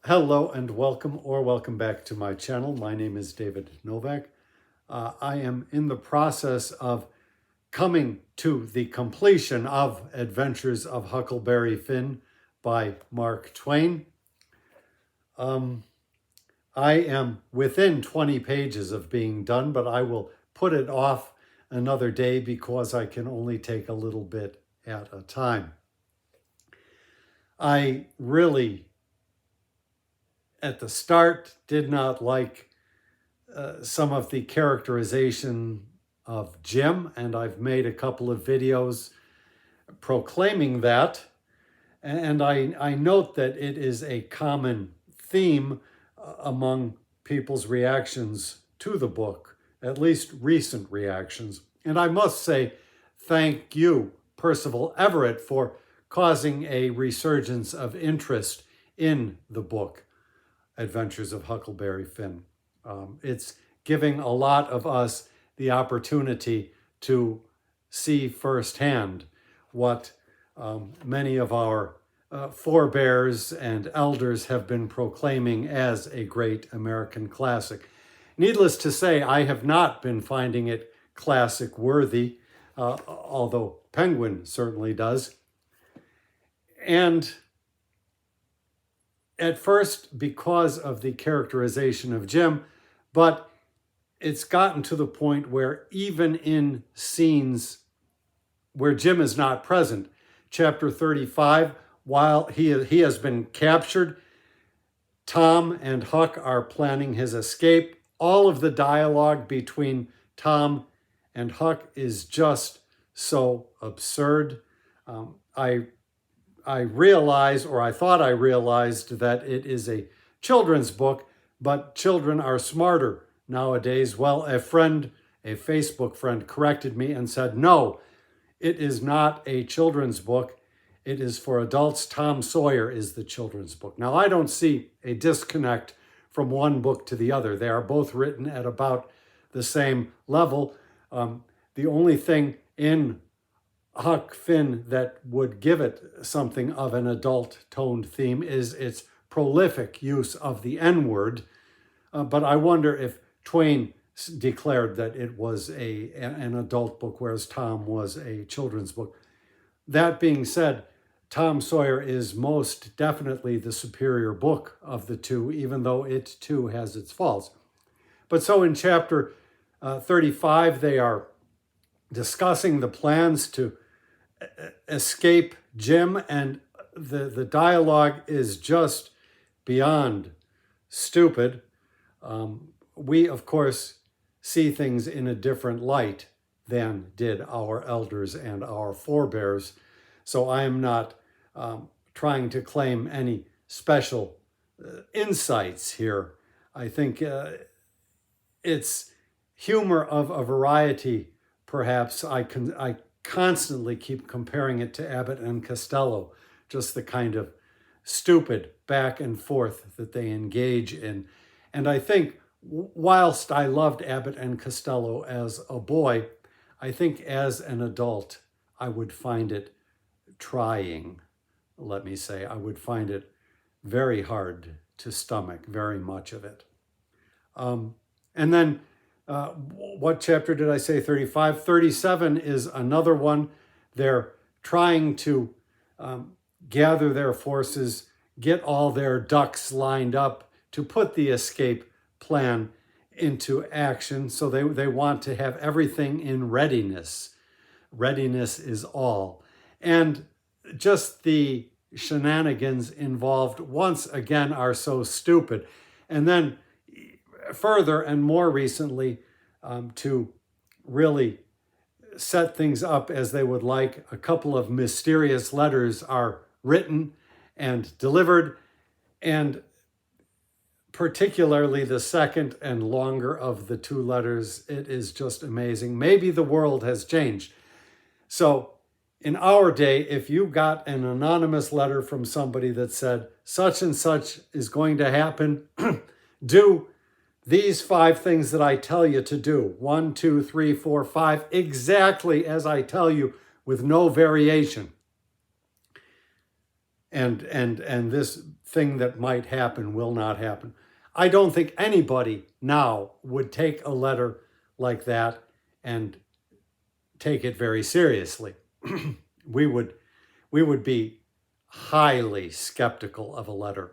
Hello and welcome back to my channel. My name is David Novak. I am in the process of coming to the completion of Adventures of Huckleberry Finn by Mark Twain. I am within 20 pages of being done, but I will put it off another day because I can only take a little bit at a time. I really, at the start, did not like some of the characterization of Jim, and I've made a couple of videos proclaiming that. And I note that it is a common theme among people's reactions to the book, at least recent reactions. And I must say thank you, Percival Everett, for causing a resurgence of interest in the book, Adventures of Huckleberry Finn. It's giving a lot of us the opportunity to see firsthand what many of our forebears and elders have been proclaiming as a great American classic. Needless to say, I have not been finding it classic worthy, although Penguin certainly does. And at first, because of the characterization of Jim, but it's gotten to the point where even in scenes where Jim is not present, chapter 35, while he has been captured, Tom and Huck are planning his escape. All of the dialogue between Tom and Huck is just so absurd. I realize, or I thought I realized, that it is a children's book, but children are smarter nowadays. Well, a Facebook friend corrected me and said, no, it is not a children's book. It is for adults. Tom Sawyer is the children's book. Now, I don't see a disconnect from one book to the other. They are both written at about the same level. The only thing in Huck Finn that would give it something of an adult-toned theme is its prolific use of the N-word. But I wonder if Twain declared that it was an adult book, whereas Tom was a children's book. That being said, Tom Sawyer is most definitely the superior book of the two, even though it too has its faults. But so in chapter 35, they are discussing the plans to escape Jim, and the dialogue is just beyond stupid. We, of course, see things in a different light than did our elders and our forebears. So I am not trying to claim any special insights here. I think it's humor of a variety, perhaps. I constantly keep comparing it to Abbott and Costello, just the kind of stupid back and forth that they engage in. And I think whilst I loved Abbott and Costello as a boy, I think as an adult, I would find it trying, let me say. I would find it very hard to stomach, very much of it. And then what chapter did I say? 35. 37 is another one. They're trying to gather their forces, get all their ducks lined up to put the escape plan into action. So they want to have everything in readiness. Readiness is all. And just the shenanigans involved once again are so stupid. And then further and more recently, to really set things up as they would like, a couple of mysterious letters are written and delivered, and particularly the second and longer of the two letters, it is just amazing. Maybe the world has changed. So in our day, if you got an anonymous letter from somebody that said, such and such is going to happen, do these 5 things that I tell you to do. 1, 2, 3, 4, 5, exactly as I tell you, with no variation. And this thing that might happen will not happen. I don't think anybody now would take a letter like that and take it very seriously. we would be highly skeptical of a letter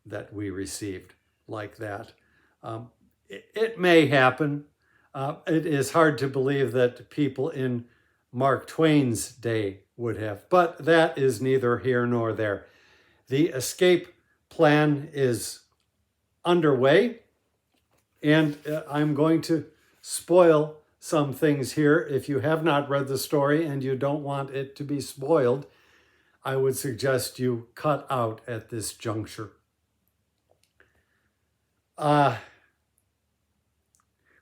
that we received like that. It may happen. It is hard to believe that people in Mark Twain's day would have, but that is neither here nor there. The escape plan is underway, and I'm going to spoil some things here. If you have not read the story and you don't want it to be spoiled, I would suggest you cut out at this juncture. Well,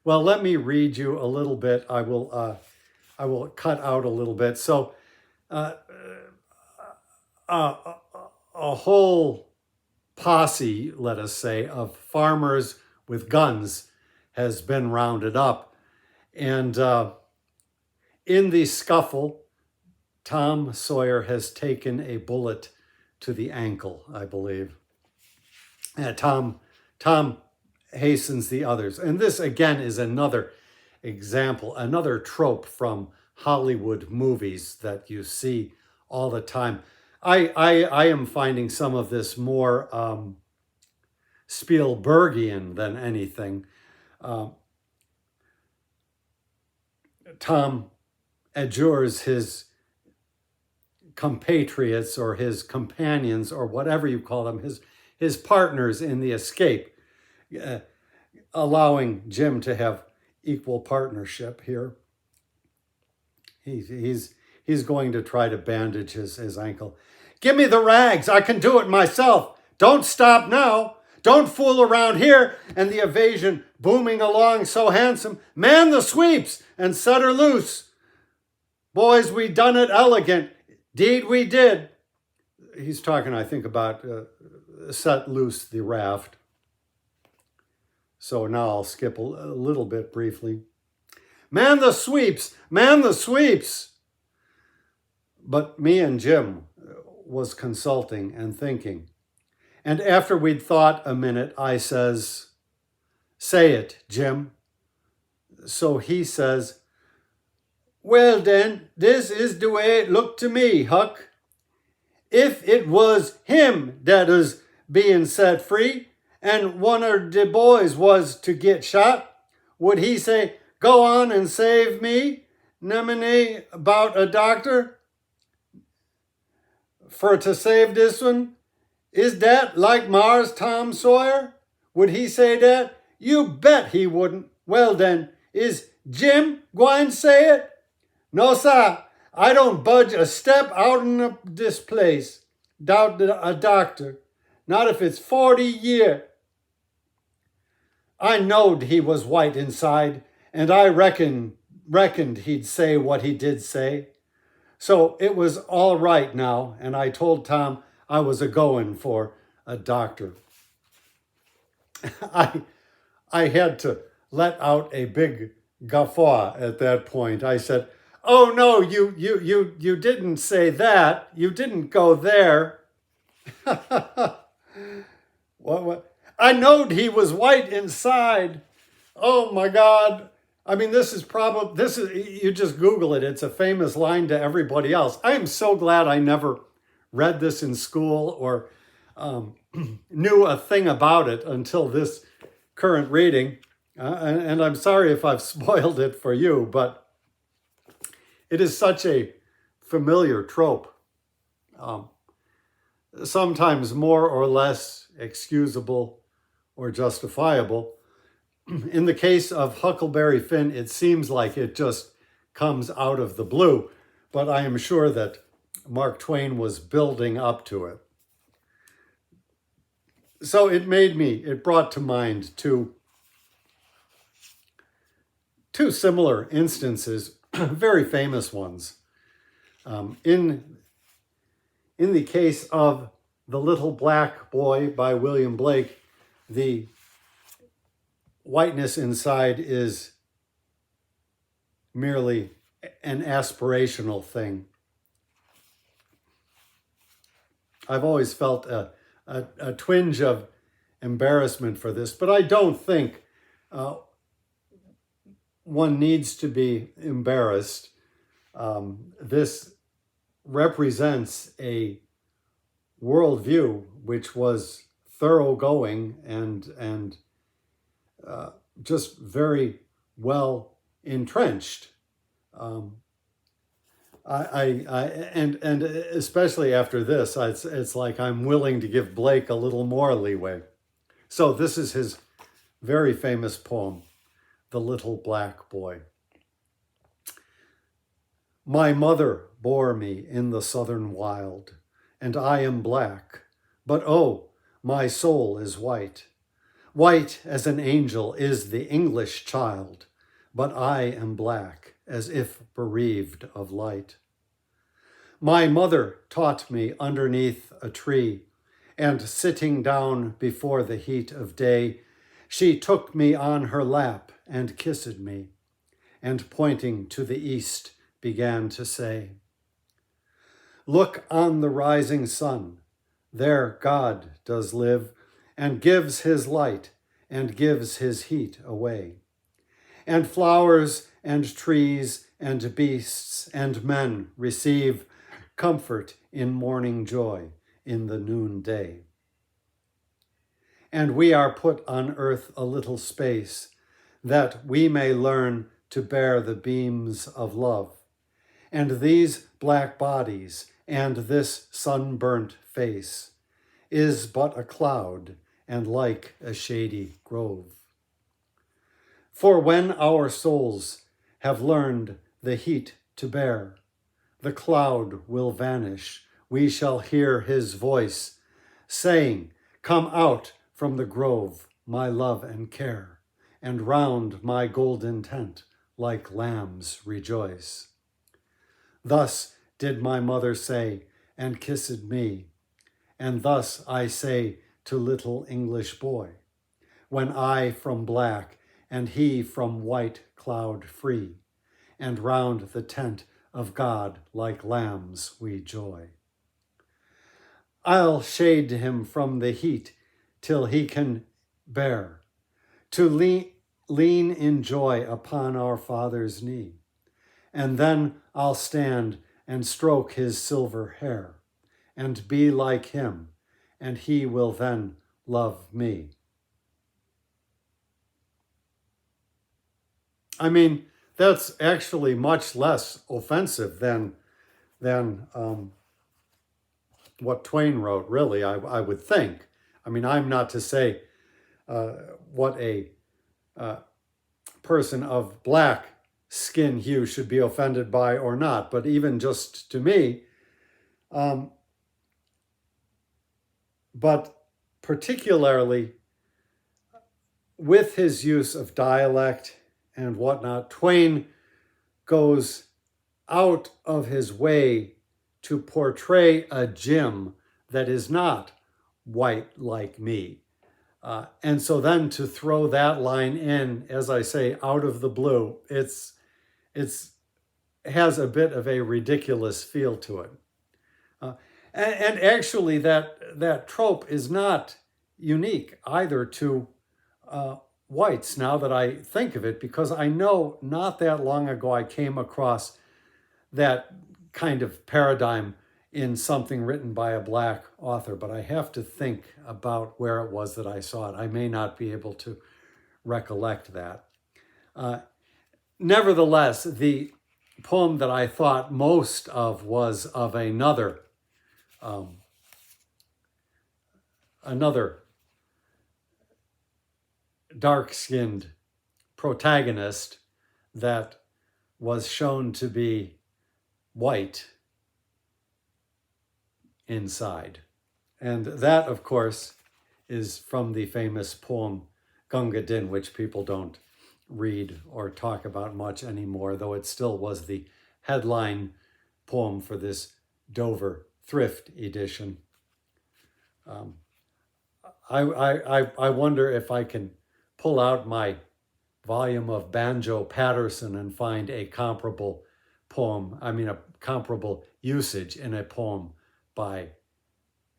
let me read you a little bit. I will cut out a little bit. So a whole posse, let us say, of farmers with guns has been rounded up. And in the scuffle, Tom Sawyer has taken a bullet to the ankle, I believe. Tom hastens the others. And this, again, is another example, another trope from Hollywood movies that you see all the time. I am finding some of this more Spielbergian than anything. Tom adjures his compatriots or his companions or whatever you call them, his partners in the escape, allowing Jim to have equal partnership here. He's going to try to bandage his ankle. Give me the rags. I can do it myself. Don't stop now. Don't fool around here. And the evasion booming along so handsome. Man the sweeps and set her loose. Boys, we done it elegant. Deed we did. He's talking, I think, about set loose the raft. So now I'll skip a little bit briefly. Man the sweeps. Man the sweeps. But me and Jim was consulting and thinking. And after we'd thought a minute, I says, say it, Jim. So he says, well then, this is the way it looked to me, Huck. If it was him that was being set free and one of the boys was to get shot, would he say, go on and save me, Nemine, about a doctor? For to save this one? Is that like Mars Tom Sawyer? Would he say that? You bet he wouldn't. Well then, is Jim gwine say it? No, sir. I don't budge a step out in this place. Doubt a doctor. Not if it's 40 year. I knowed he was white inside, and I reckoned he'd say what he did say. So it was all right now, and I told Tom I was a-going for a doctor. I had to let out a big guffaw at that point. I said, oh no, you didn't say that. You didn't go there. What? I knowed he was white inside. Oh my God. I mean, you just Google it. It's a famous line to everybody else. I am so glad I never read this in school or knew a thing about it until this current reading. And I'm sorry if I've spoiled it for you, but it is such a familiar trope. Sometimes more or less excusable or justifiable. In the case of Huckleberry Finn, it seems like it just comes out of the blue, but I am sure that Mark Twain was building up to it. So it brought to mind two similar instances, very famous ones. In the case of The Little Black Boy by William Blake, the whiteness inside is merely an aspirational thing. I've always felt a a twinge of embarrassment for this, but I don't think one needs to be embarrassed. This represents a worldview which was thoroughgoing and just very well entrenched. And especially after this, it's like I'm willing to give Blake a little more leeway. So this is his very famous poem, The Little Black Boy. My mother bore me in the southern wild, and I am black, but oh, my soul is white. White as an angel is the English child, but I am black as if bereaved of light. My mother taught me underneath a tree, and sitting down before the heat of day, she took me on her lap and kissed me, and pointing to the east began to say, look on the rising sun, there God does live, and gives his light, and gives his heat away. And flowers, and trees, and beasts, and men receive comfort in morning joy in the noonday. And we are put on earth a little space, that we may learn to bear the beams of love. And these black bodies, and this sunburnt face, is but a cloud, and like a shady grove. For when our souls have learned the heat to bear, the cloud will vanish, we shall hear his voice, saying, come out from the grove, my love and care, and round my golden tent, like lambs rejoice. Thus did my mother say, and kissed me, and thus I say to little English boy, when I from black and he from white cloud free, and round the tent of God like lambs we joy. I'll shade him from the heat till he can bear, to lean in joy upon our Father's knee, and then I'll stand and stroke his silver hair, and be like him, and he will then love me. I mean, that's actually much less offensive than what Twain wrote, really, I would think. I mean, I'm not to say what a person of black skin hue should be offended by or not, but even just to me, but particularly with his use of dialect and whatnot, Twain goes out of his way to portray a Jim that is not white like me. And so then to throw that line in, as I say, out of the blue, it's has a bit of a ridiculous feel to it. And actually that trope is not unique either to whites, now that I think of it, because I know not that long ago I came across that kind of paradigm in something written by a black author, but I have to think about where it was that I saw it. I may not be able to recollect that. Nevertheless, the poem that I thought most of was of another dark-skinned protagonist that was shown to be white inside. And that, of course, is from the famous poem Gunga, which people don't read or talk about much anymore, though it still was the headline poem for this Dover Thrift edition. I wonder if I can pull out my volume of Banjo Patterson and find a comparable poem, a comparable usage in a poem by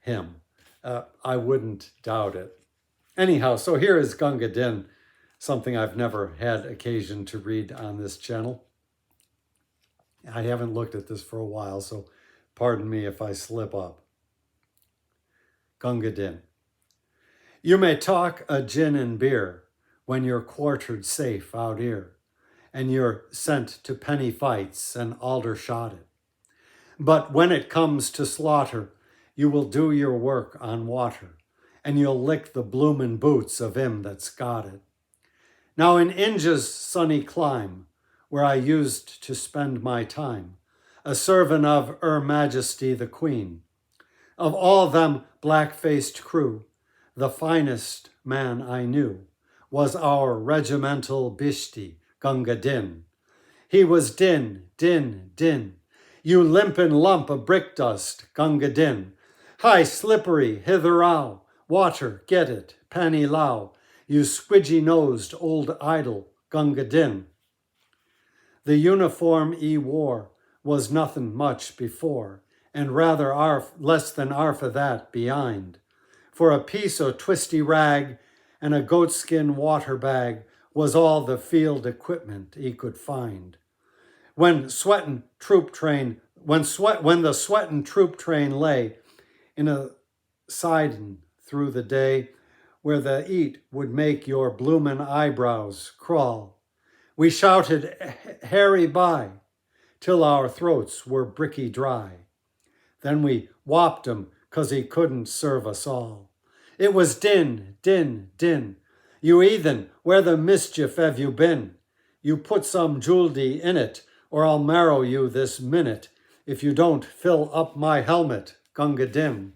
him. I wouldn't doubt it. Anyhow, so here is Gunga Din, something I've never had occasion to read on this channel. I haven't looked at this for a while, so pardon me if I slip up. Gunga Din. You may talk a gin and beer when you're quartered safe out here, and you're sent to penny fights and aldershotted. But when it comes to slaughter, you will do your work on water, and you'll lick the bloomin' boots of him that's got it. Now in India's sunny clime, where I used to spend my time, a servant of Her Majesty the Queen, of all them black-faced crew, the finest man I knew was our regimental bishti, Gunga Din. He was din, din, din. You limpin' lump of brick dust, Gunga Din. Hi, slippery, hither-ow. Water, get it, panny low. You squidgy-nosed old idol, Gunga Din. The uniform he wore was nothin' much before, and rather less than arf of that behind. For a piece o' twisty rag and a goatskin water bag was all the field equipment he could find. When the sweatin' troop train lay in a sidin' through the day, where the heat would make your bloomin' eyebrows crawl, we shouted Harry by till our throats were bricky dry. Then we whopped him 'cause he couldn't serve us all. It was din, din, din. You heathen, where the mischief have you been? You put some juldy in it, or I'll marrow you this minute if you don't fill up my helmet, Gunga Din.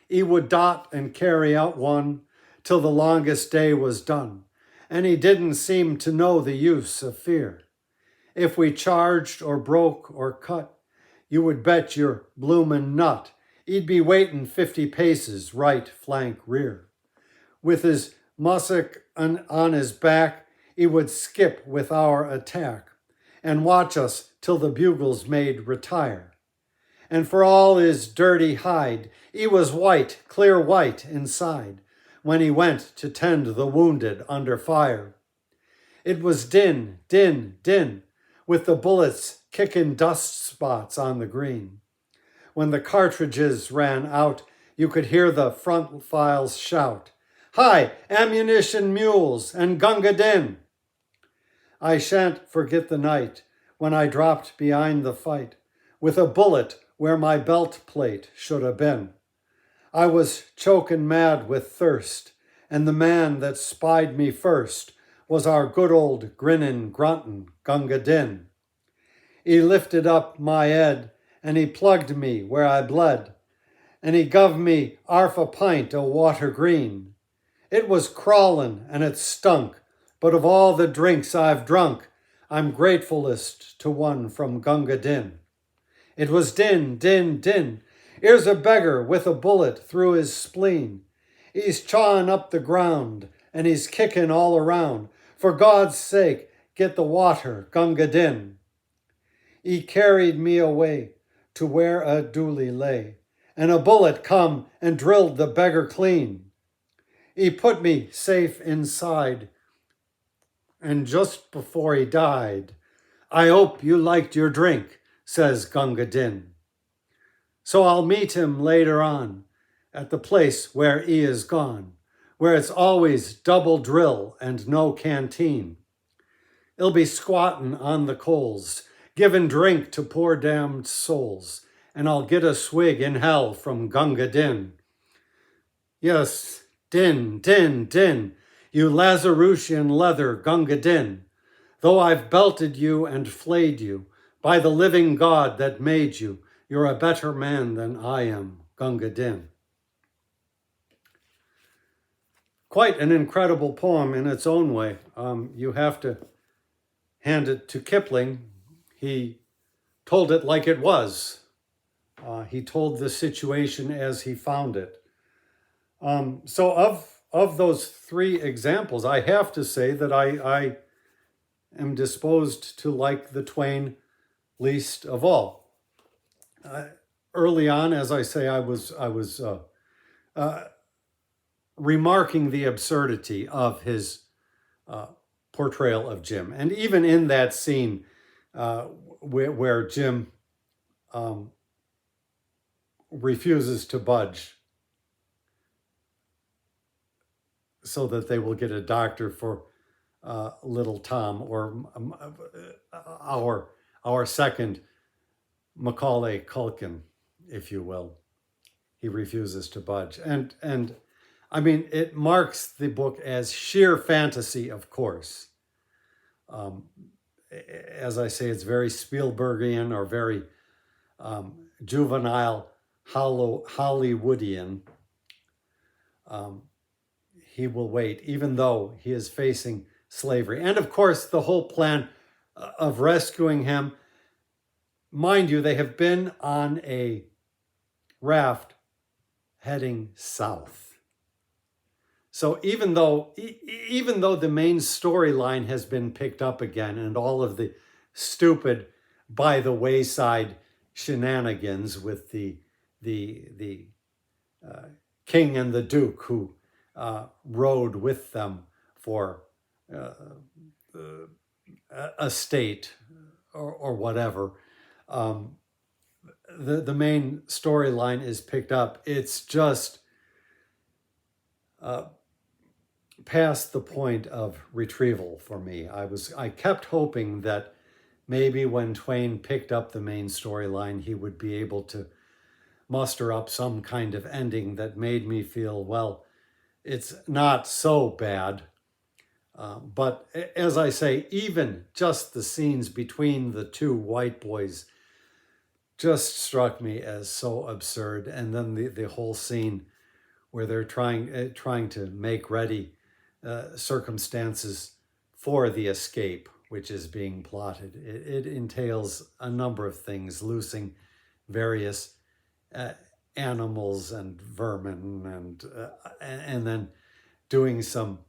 He would dot and carry out one till the longest day was done, and he didn't seem to know the use of fear. If we charged or broke or cut, you would bet your bloomin' nut he'd be waitin' 50 paces right flank rear. With his mussock on his back, he would skip with our attack and watch us till the bugles made retire. And for all his dirty hide, he was white, clear white inside, when he went to tend the wounded under fire. It was din, din, din, with the bullets kicking dust spots on the green. When the cartridges ran out, you could hear the front files shout, "Hi, ammunition mules and Gunga Din!" I shan't forget the night when I dropped behind the fight with a bullet where my belt plate should have been. I was choking mad with thirst, and the man that spied me first was our good old grinnin', gruntin' Gunga Din. He lifted up my head, and he plugged me where I bled, and he guv me 'arf a pint o' water green. It was crawlin' and it stunk, but of all the drinks I've drunk, I'm gratefulest to one from Gunga Din. It was din, din, din. Here's a beggar with a bullet through his spleen. He's chawin' up the ground, and he's kickin' all around. For God's sake, get the water, Gunga Din. He carried me away to where a dooli lay, and a bullet come and drilled the beggar clean. He put me safe inside, and just before he died, "I hope you liked your drink," says Gunga Din. So I'll meet him later on at the place where he is gone, where it's always double drill and no canteen. He'll be squattin' on the coals, giving drink to poor damned souls, and I'll get a swig in hell from Gunga Din. Yes, din, din, din, you Lazarusian leather Gunga Din, though I've belted you and flayed you, by the living God that made you, you're a better man than I am, Gunga Din. Quite an incredible poem in its own way. You have to hand it to Kipling. He told it like it was. He told the situation as he found it. So of those three examples, I have to say that I am disposed to like the Twain least of all. early on, as I say, I was remarking the absurdity of his portrayal of Jim. And even in that scene where Jim refuses to budge so that they will get a doctor for little Tom, or our second Macaulay Culkin, if you will. He refuses to budge. And I mean, it marks the book as sheer fantasy, of course. As I say, it's very Spielbergian or very juvenile Hollywoodian. He will wait, even though he is facing slavery. And of course, the whole plan of rescuing him. Mind you, they have been on a raft heading south. So even though the main storyline has been picked up again, and all of the stupid by the wayside shenanigans with the king and the duke who rode with them for a state or whatever, the main storyline is picked up. It's just past the point of retrieval for me. I kept hoping that maybe when Twain picked up the main storyline, he would be able to muster up some kind of ending that made me feel, well, it's not so bad. But as I say, even just the scenes between the two white boys just struck me as so absurd. And then the whole scene where they're trying to make ready circumstances for the escape, which is being plotted. It entails a number of things, loosing various animals and vermin, and then doing some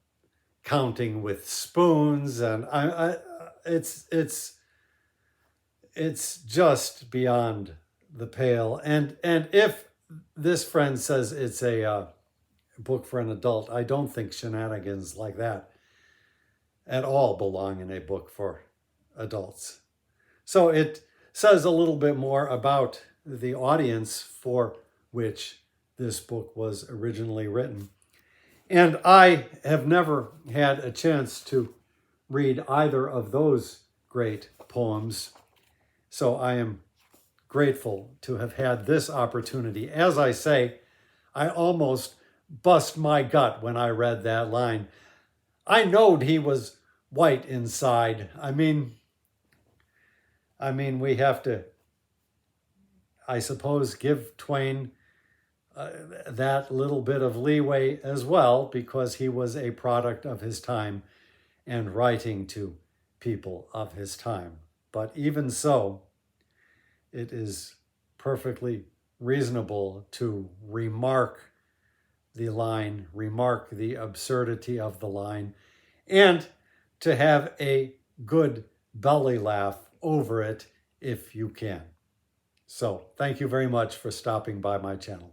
counting with spoons, and it's just beyond the pale. And if this friend says it's a book for an adult, I don't think shenanigans like that at all belong in a book for adults. So it says a little bit more about the audience for which this book was originally written. And I have never had a chance to read either of those great poems, so I am grateful to have had this opportunity. As I say, I almost bust my gut when I read that line. I knowed he was white inside. I mean, we have to, I suppose, give Twain that little bit of leeway as well, because he was a product of his time and writing to people of his time. But even so, it is perfectly reasonable to remark the line, remark the absurdity of the line, and to have a good belly laugh over it if you can. So thank you very much for stopping by my channel.